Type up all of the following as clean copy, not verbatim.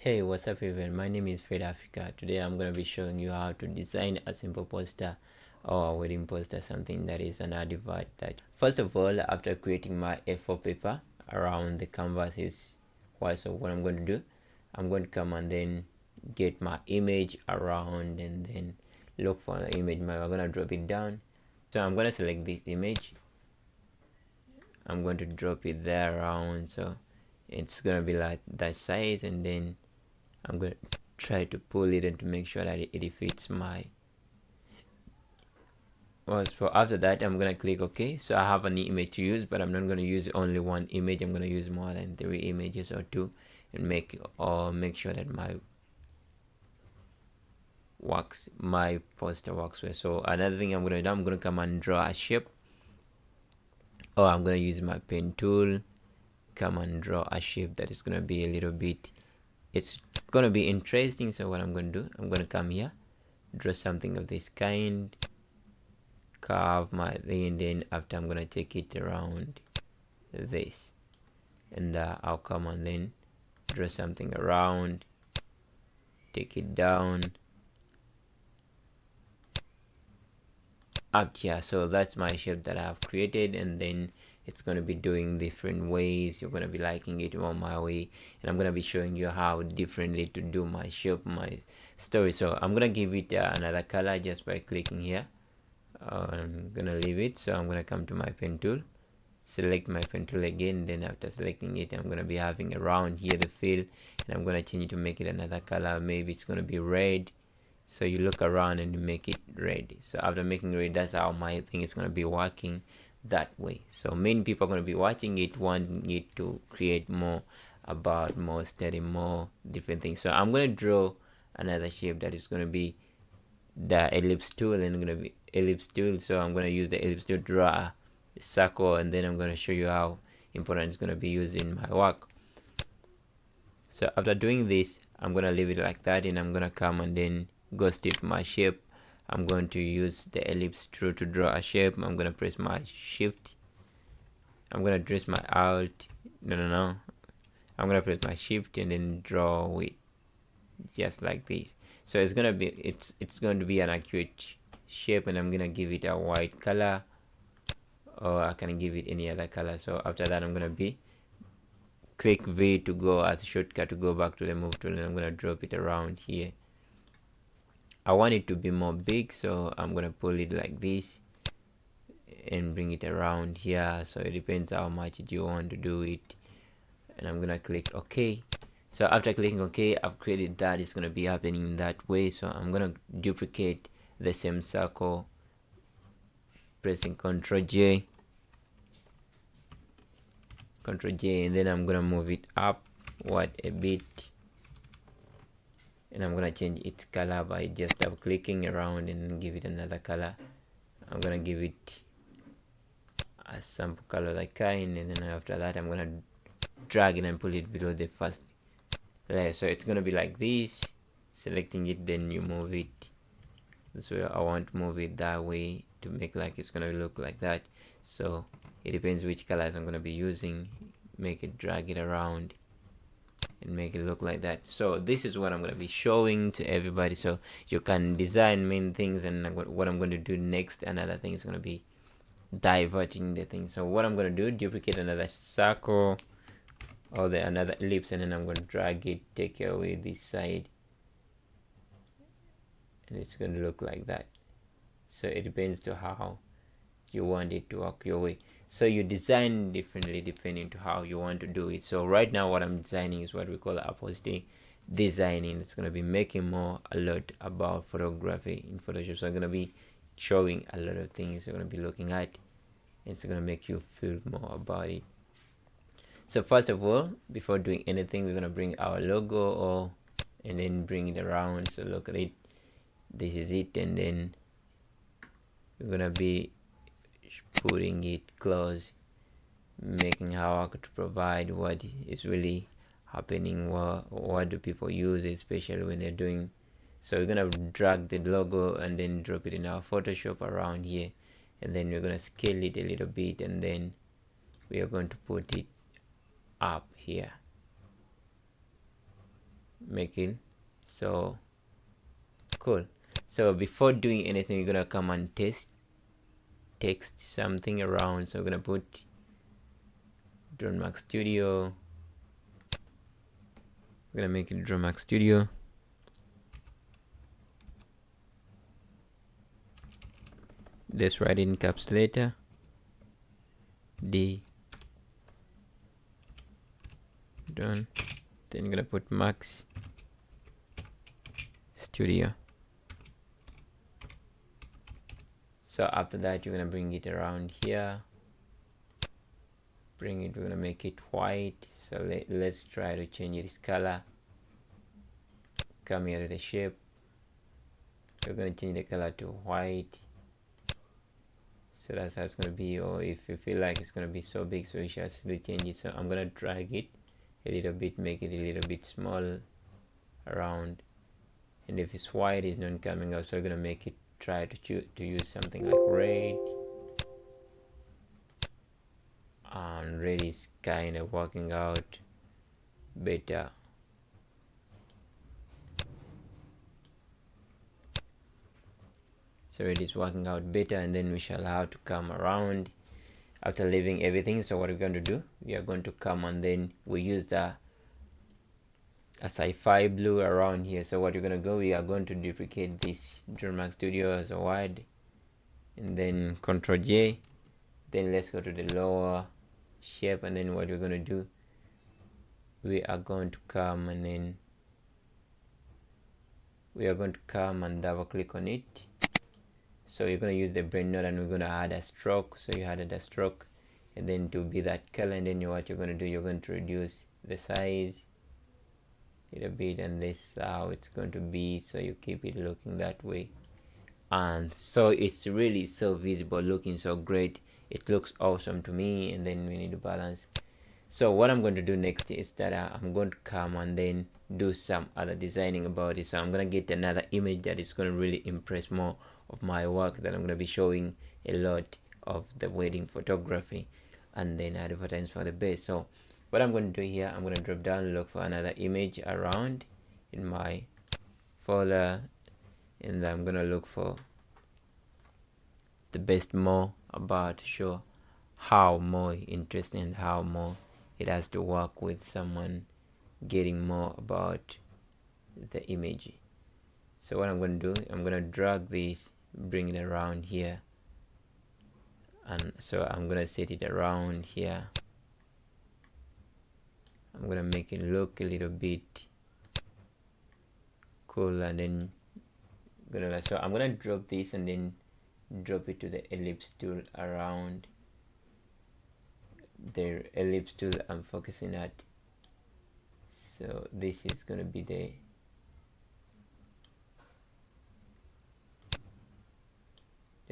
Hey, what's up everyone? My name is Fred Africa. Today I'm going to be showing you how to design a simple poster or a wedding poster, something that is an advert. That first of all, after creating my A4 paper around the canvas is what I'm going to do. I'm going to come and then get my image around and then look for the image. I'm going to drop it down. So I'm going to select this image. I'm going to drop it there around, so it's going to be like that size, and then I'm going to try to pull it and to make sure that it fits my so after that I'm going to click OK. So I have an image to use, but I'm not going to use only one image. I'm going to use more than 3 images or 2 and make sure that my poster works well. So another thing I'm going to do, I'm going to come and draw a shape, or I'm going to use my pen tool, come and draw a shape that is going to be a little bit, it's going to be interesting. So what I'm going to do, I'm going to come here, draw something of this kind, carve my thing, and then after I'm going to take it around this, and I'll come and then draw something around, take it down up here. So that's my shape that I have created, and then it's going to be doing different ways. You're going to be liking it on my way, and I'm going to be showing you how differently to do my shape, my story. So I'm going to give it another color just by clicking here. I'm going to leave it. So I'm going to come to my pen tool, select my pen tool again, then after selecting it, I'm going to be having around here the fill, and I'm going to change it to make it another color. Maybe it's going to be red. So you look around and you make it red. So after making red, that's how my thing is going to be working that way. So many people are going to be watching it, wanting it to create more about, more study, more different things. So I'm going to draw another shape that is going to be the ellipse tool, and going to be ellipse tool. So I'm going to use the ellipse tool to draw a circle, and then I'm going to show you how important it's going to be used in my work. So after doing this, I'm going to leave it like that, and I'm going to come and then go straight to my shape. I'm going to use the ellipse tool to draw a shape. I'm going to press my shift. I'm going to press my alt. No. I'm going to press my shift and then draw it just like this. So it's going to be it's going to be an accurate shape, and I'm going to give it a white color, or I can give it any other color. So after that, I'm going to be click V to go as a shortcut to go back to the move tool, and I'm going to drop it around here. I want it to be more big, so I'm gonna pull it like this and bring it around here. So it depends how much you want to do it, and I'm gonna click OK. So after clicking OK, I've created that. It's gonna be happening in that way. So I'm gonna duplicate the same circle, pressing Ctrl J, and then I'm gonna move it upward a bit, and I'm gonna change its color by just double clicking around and give it another color. I'm gonna give it a sample color like kind, and then after that I'm gonna drag it and pull it below the first layer. So it's gonna be like this, selecting it, then you move it this way. I want to move it that way to make like it's gonna look like that. So it depends which colors I'm gonna be using. Make it, drag it around and make it look like that. So this is what I'm going to be showing to everybody, so you can design main things. And what I'm going to do next, another thing is going to be diverting the thing. So what I'm going to do, duplicate another circle or another ellipse, and then I'm going to drag it, take away this side, and it's going to look like that. So it depends to how you want it to work your way. So you design differently depending to how you want to do it. So right now what I'm designing is what we call upholstery designing. It's going to be making a lot about photography in Photoshop. So I'm going to be showing a lot of things you're going to be looking at. It's going to make you feel more about it. So first of all, before doing anything, we're going to bring our logo and then bring it around. So look at it. This is it, and then we're going to be putting it close, making how I could provide what is really happening, what do people use, especially when they're doing. So we're gonna drag the logo and then drop it in our Photoshop around here, and then we're gonna scale it a little bit, and then we are going to put it up here. make it so cool. So before doing anything, you're gonna come and text something around. So we're gonna put Drone Max Studio. We're gonna make it Drone Max Studio. Let's write in caps letter D done. Then you're gonna put Max Studio. So after that, you're gonna bring it around here. We're gonna make it white. So let's try to change its color. Come here to the shape. We're gonna change the color to white. So that's how it's gonna be. Or if you feel like it's gonna be so big, so you should actually change it. So I'm gonna drag it a little bit, make it a little bit small around. And if it's white, it's not coming out. So we're gonna make it try to use something like red. And red is kind of working out better. So it is working out better, and then we shall have to come around after leaving everything. So what we're going to do, we are going to come and then we use a sci-fi blue around here. So what you're going to go, we are going to duplicate this Drone Max Studio as a wide, and then Control J. Then let's go to the lower shape, and then what we're going to do, we are going to come and then we are going to come and double click on it. So you're going to use the brain node, and we're going to add a stroke. So you added a stroke, and then to be that color, and then what you're going to do, you're going to reduce the size a little bit, and this is how it's going to be. So you keep it looking that way, and so it's really so visible, looking so great. It looks awesome to me. And then we need to balance. So what I'm going to do next is that I'm going to come and then do some other designing about it. So I'm going to get another image that is going to really impress more of my work, that I'm going to be showing a lot of the wedding photography and then advertise for the base. So what I'm going to do here, I'm going to drop down, look for another image around in my folder, and I'm going to look for the best more about to show how more interesting and how more it has to work with someone getting more about the image. So what I'm going to do, I'm going to drag this, bring it around here, and so I'm going to set it around here. I'm going to make it look a little bit cool, and then so I'm going to drop this and then drop it to the ellipse tool around the ellipse tool I'm focusing at. So this is going to be the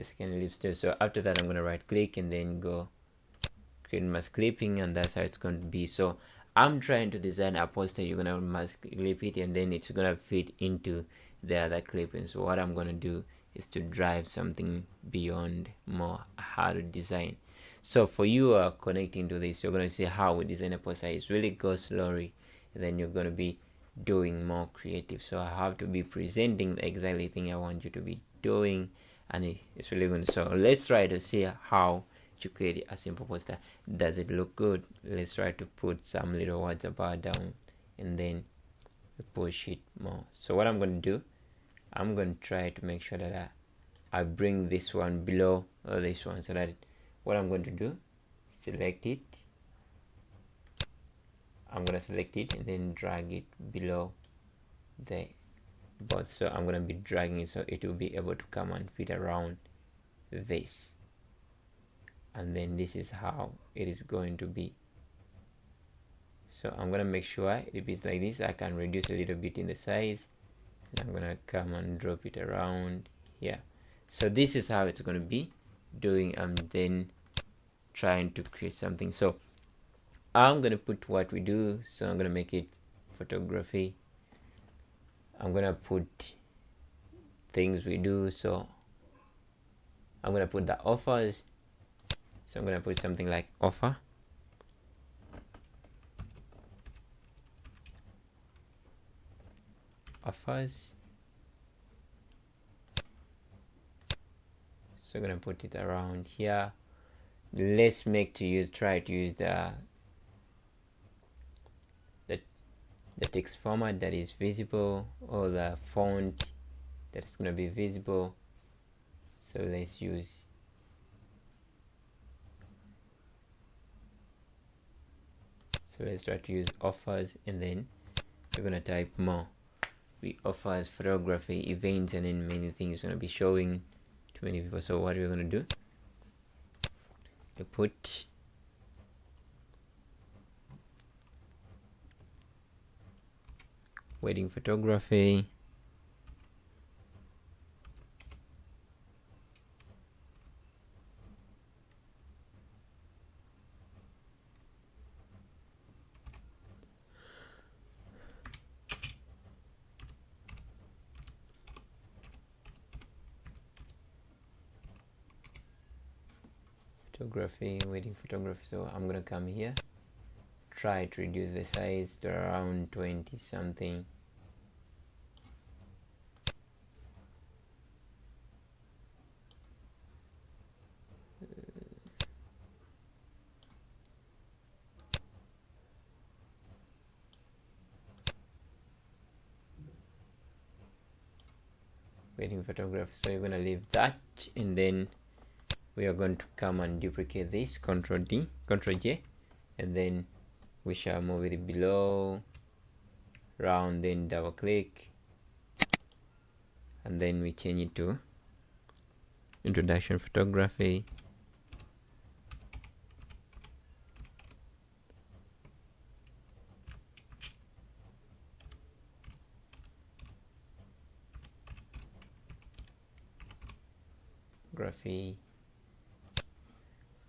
second ellipse tool. So after that, I'm going to right click and then go create mask clipping, and that's how it's going to be. So I'm trying to design a poster. You're going to mask clip it, and then it's going to fit into the other clipping. So what I'm going to do is to drive something beyond more how to design. So for you connecting to this, you're going to see how we design a poster. It's really go slowly, and then you're going to be doing more creative. So I have to be presenting the exactly thing I want you to be doing, and it's really going to. So let's try to see how to create a simple poster. Does it look good? Let's try to put some little words about down, and then push it more. So what I'm going to do, I'm going to try to make sure that I bring this one below this one, so that what I'm going to do, select it. I'm going to select it and then drag it below the both. So I'm going to be dragging it so it will be able to come and fit around this. And then this is how it is going to be. So I'm going to make sure if it's like this, I can reduce a little bit in the size. And I'm going to come and drop it around here. So this is how it's going to be doing. I'm then trying to create something. So I'm going to put what we do. So I'm going to make it photography. I'm going to put things we do. So I'm going to put the offers. So I'm going to put something like offer. offers. So I'm gonna put it around here. Let's try to use the text format that is visible, or the font that is gonna be visible. So let's try to use offers, and then we're gonna type more. We offers photography, events, and then many things gonna be showing to many people. So what we're gonna do, we put wedding photography, wedding photography. So I'm gonna come here, try to reduce the size to around 20 something. Wedding photography. So you're gonna leave that, and then we are going to come and duplicate this, Ctrl D, Ctrl J, and then we shall move it below, round, then double click, and then we change it to introduction photography.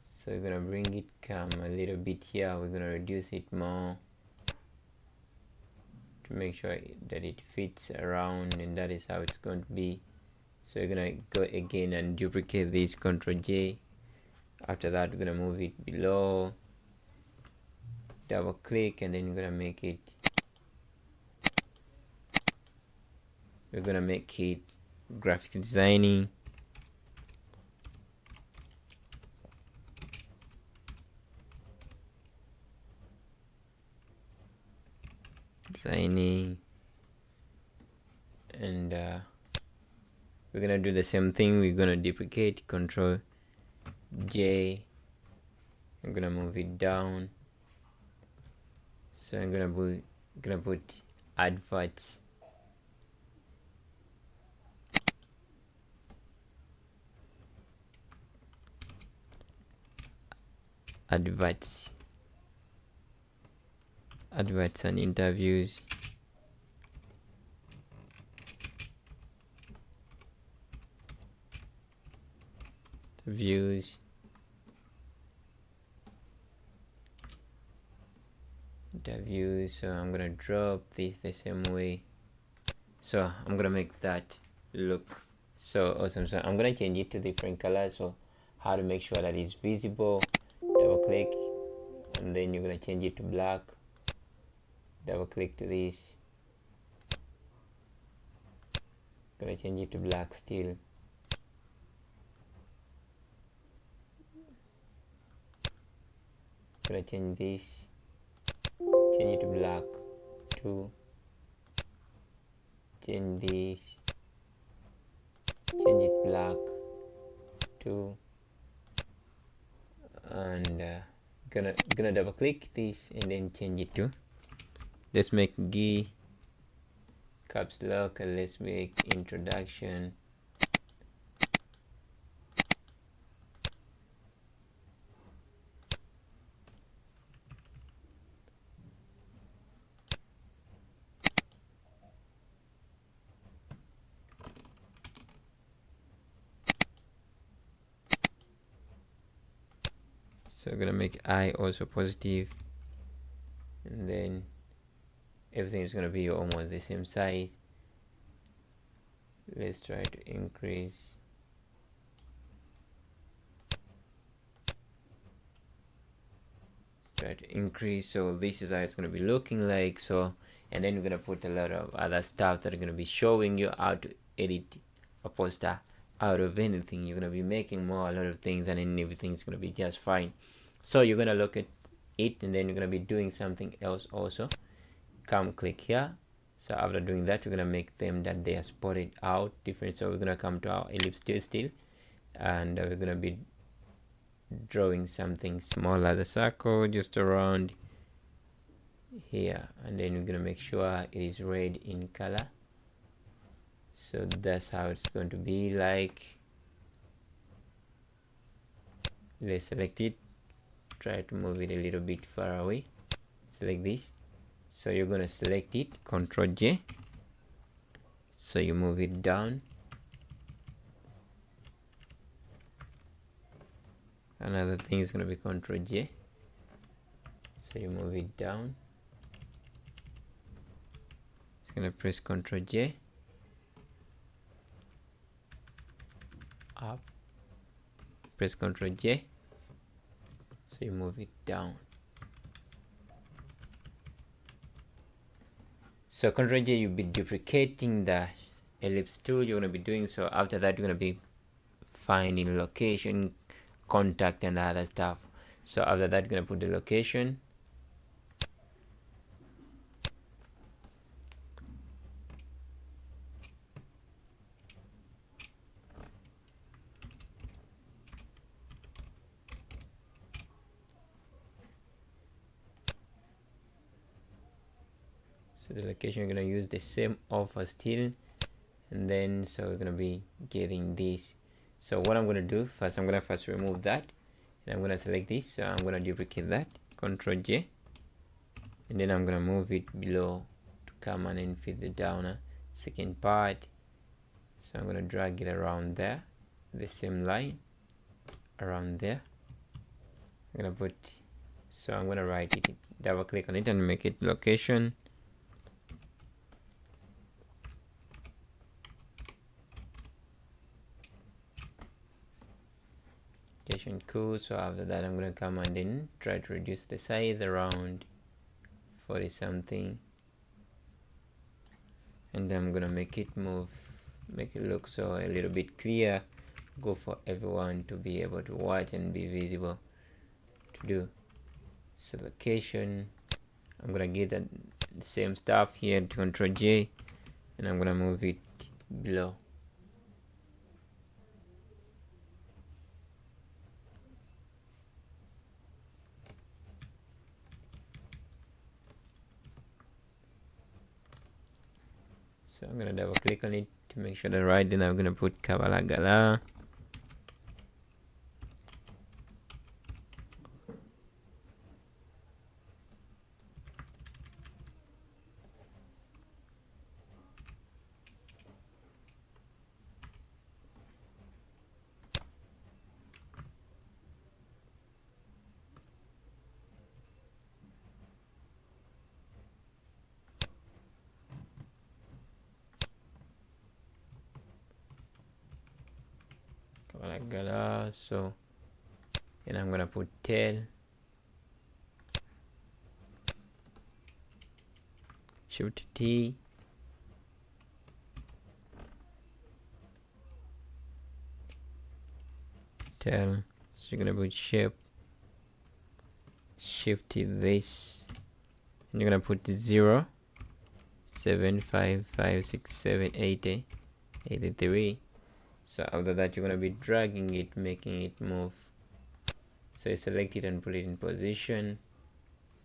So we're gonna bring it come a little bit here, we're gonna reduce it more to make sure that it fits around, and that is how it's going to be. So we're gonna go again and duplicate this, Ctrl J. After that, we're gonna move it below, double click, and then we're gonna make it graphic designing. And we're gonna do the same thing. We're gonna duplicate, Ctrl J. I'm gonna move it down. So I'm gonna put adverts. Adverts and interviews. Interviews. So I'm gonna drop this the same way. So I'm gonna make that look so awesome. So I'm gonna change it to different colors. So how to make sure that it's visible, double click, and then you're gonna change it to black, double click to this, gonna change it to black still, gonna change this, change it to black too, change this, change it black too, and gonna double click this and then change it to, let's make G caps lock, and let's make introduction. So I'm gonna make I also positive, and then everything is gonna be almost the same size. Let's try to increase. So this is how it's gonna be looking like. So and then we're gonna put a lot of other stuff that are gonna be showing you how to edit a poster out of anything. You're gonna be making a lot of things, and then everything's gonna be just fine. So you're gonna look at it, and then you're gonna be doing something else also. Come click here. So after doing that, we're gonna make them that they are spotted out different. So we're gonna come to our ellipse tool still, and we're gonna be drawing something small as a circle just around here, and then we're gonna make sure it is red in color. So that's how it's going to be like. Let's select it, try to move it a little bit far away, select this. So you're gonna select it, Ctrl J, so you move it down. Another thing is gonna be Ctrl J, so you move it down. It's gonna press Ctrl J, up, press Ctrl J, so you move it down. So Ctrl J, you'll be duplicating the ellipse tool. You're gonna be doing so. After that, you're gonna be finding location, contact, and other stuff. So after that, you're gonna put the location. So the location, you're gonna use the same offer still, and then so we're gonna be getting this. So what I'm gonna do first, I'm gonna first remove that, and I'm gonna select this. So I'm gonna duplicate that, Ctrl J, and then I'm gonna move it below to come and then fit the downer second part. So I'm gonna drag it around there, the same line around there. I'm gonna put, so I'm gonna write it, double click on it and make it location. Cool. So after that, I'm gonna come and then try to reduce the size around 40 something, and then I'm gonna make it move, make it look so a little bit clear, go for everyone to be able to watch and be visible to do. So location, I'm gonna get that same stuff here, Ctrl J, and I'm gonna move it below. So I'm gonna double click on it to make sure they're right. Then I'm gonna put Kabalagala. So, and I'm gonna put tail, Shift T, tail. So you're gonna put shape, Shift this, and you're gonna put 0, 7, 5, 5, 6, 7, 8, 83. So after that, you're gonna be dragging it, making it move. So you select it and put it in position.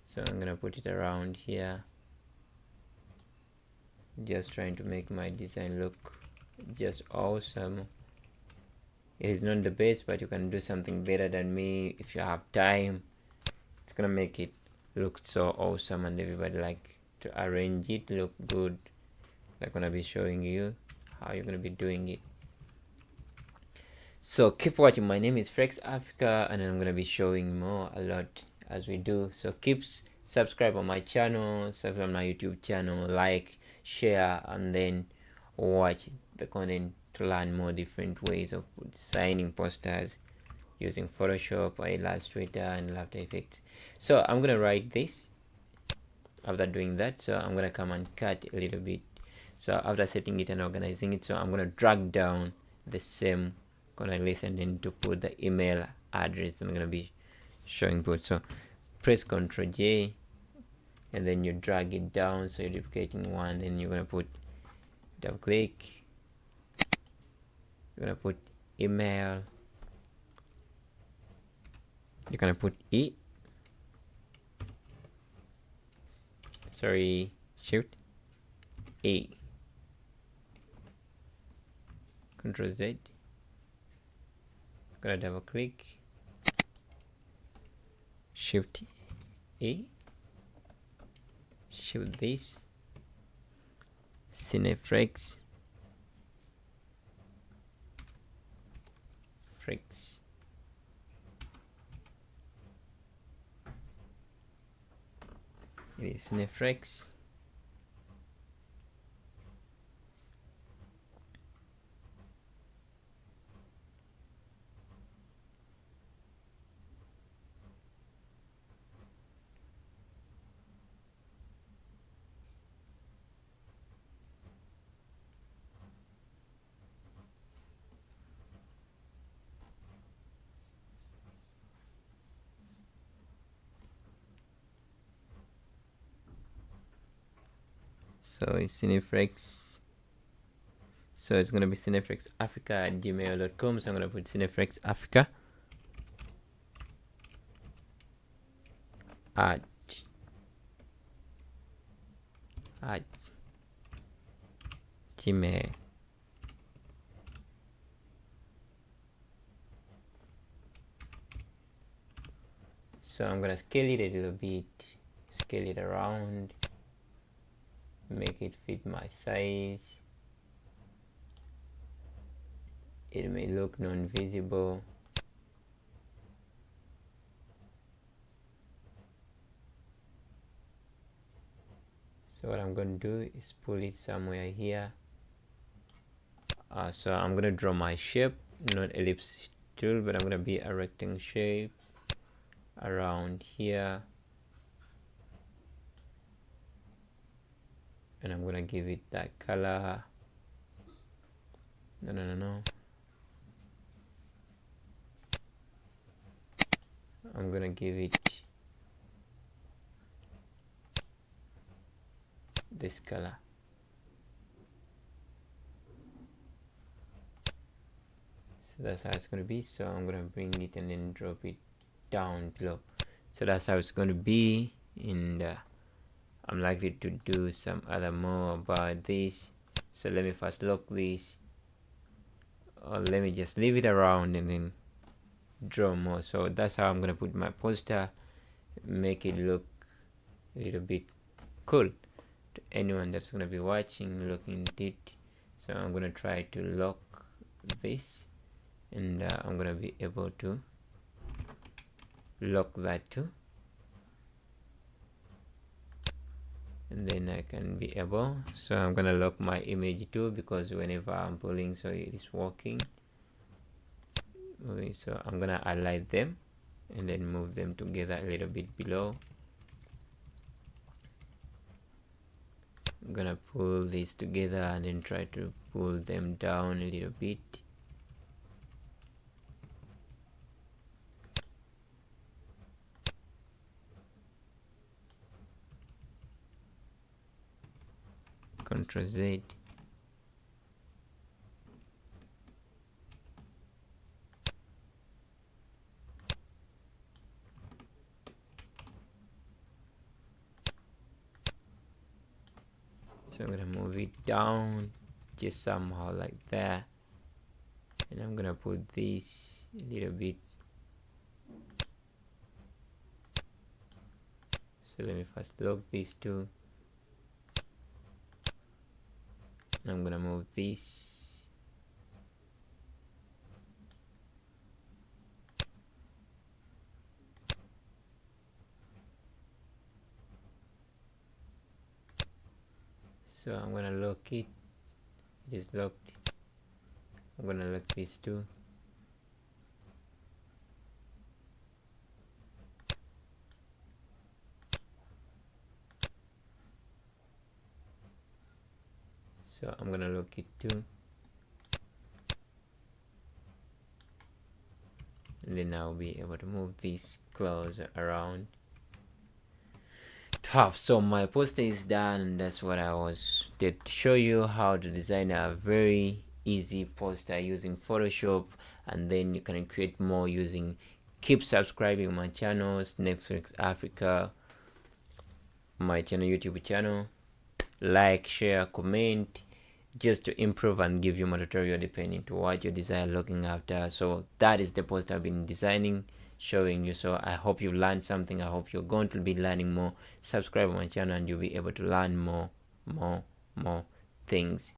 So I'm gonna put it around here, just trying to make my design look just awesome. It is not the best, but you can do something better than me if you have time. It's gonna make it look so awesome, and everybody like to arrange it look good. I'm gonna be showing you how you're gonna be doing it. So keep watching. My name is Frex Africa, and I'm gonna be showing more a lot as we do. So keep subscribe on my channel, subscribe on my YouTube channel, like, share, and then watch the content to learn more different ways of designing posters using Photoshop or Illustrator and After Effects. So I'm gonna write this, after doing that, so I'm gonna come and cut a little bit. So after setting it and organizing it, so I'm gonna drag down the same contact list and then to put the email address that I'm gonna be showing both. So press Ctrl J and then you drag it down, so you're duplicating one, then you're gonna put double click, you're gonna put email, you're gonna put shift E, Ctrl Z, gonna double click, shift E, shift this, Cinefrex, it is Cinefrex. So it's Cinefrex. So it's gonna be Cinefrex Africa at gmail.com. So I'm gonna put Cinefrex Africa at Gmail. So I'm gonna scale it a little bit, scale it around, make it fit my size. It may look non-visible. So what I'm going to do is pull it somewhere here. So I'm going to draw my shape, not ellipse tool, but I'm going to be a rectangle shape around here. And I'm going to give it that color. No. I'm going to give it this color. So that's how it's going to be. So I'm going to bring it and then drop it down below. So that's how it's going to be. And I'm likely to do some other more about this. So let me first lock this, or let me just leave it around and then draw more. So that's how I'm going to put my poster, make it look a little bit cool to anyone that's going to be watching, looking at it. So I'm going to try to lock this, and I'm going to be able to lock that too, and then I can be able, so I'm going to lock my image too, because whenever I'm pulling, so it is working. Okay, so I'm going to highlight them and then move them together a little bit below. I'm gonna pull these together and then try to pull them down a little bit. Ctrl Z. So I'm gonna move it down just somehow like that, and I'm gonna put this a little bit. So let me first lock these two. I'm gonna move this. So I'm gonna lock it. It is locked. I'm gonna lock these two. So I'm gonna look it too, and then I'll be able to move these clothes around top. So my poster is done, and that's what I was did to show you how to design a very easy poster using Photoshop, and then you can create more using. Keep subscribing my channels, Cinefrex Africa, my channel, YouTube channel. Like, share, comment, just to improve and give you more tutorial depending to what your design looking after. So that is the post I've been designing, showing you. So I hope you learned something. I hope you're going to be learning more. Subscribe to my channel and you'll be able to learn more things.